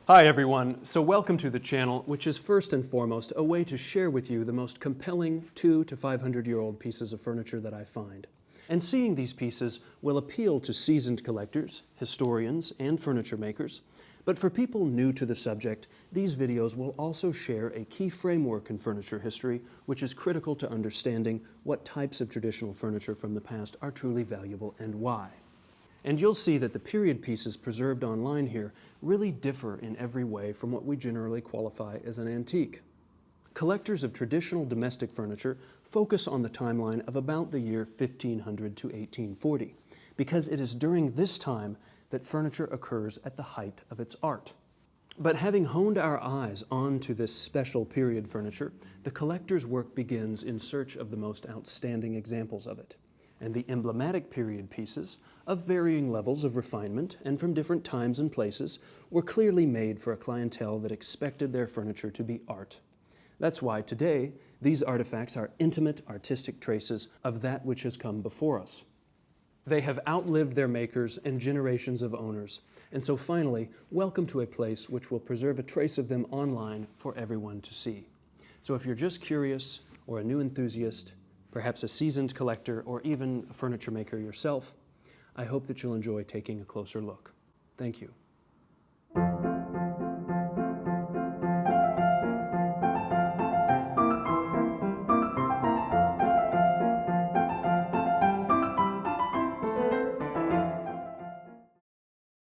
Hi everyone, so welcome to the channel, which is first and foremost a way to share with you the most compelling 200 to 500-year-old pieces of furniture that I find. And seeing these pieces will appeal to seasoned collectors, historians, and furniture makers. But for people new to the subject, these videos will also share a key framework in furniture history, which is critical to understanding what types of traditional furniture from the past are truly valuable and why. And you'll see that the period pieces preserved online here really differ in every way from what we generally qualify as an antique. Collectors of traditional domestic furniture focus on the timeline of about the year 1500 to 1840, because it is during this time that furniture occurs at the height of its art. But having honed our eyes onto this special period furniture, the collector's work begins in search of the most outstanding examples of it. And the emblematic period pieces, of varying levels of refinement and from different times and places, were clearly made for a clientele that expected their furniture to be art. That's why today, these artifacts are intimate artistic traces of that which has come before us. They have outlived their makers and generations of owners, and so finally, welcome to a place which will preserve a trace of them online for everyone to see. So if you're just curious or a new enthusiast, perhaps a seasoned collector, or even a furniture maker yourself, I hope that you'll enjoy taking a closer look. Thank you.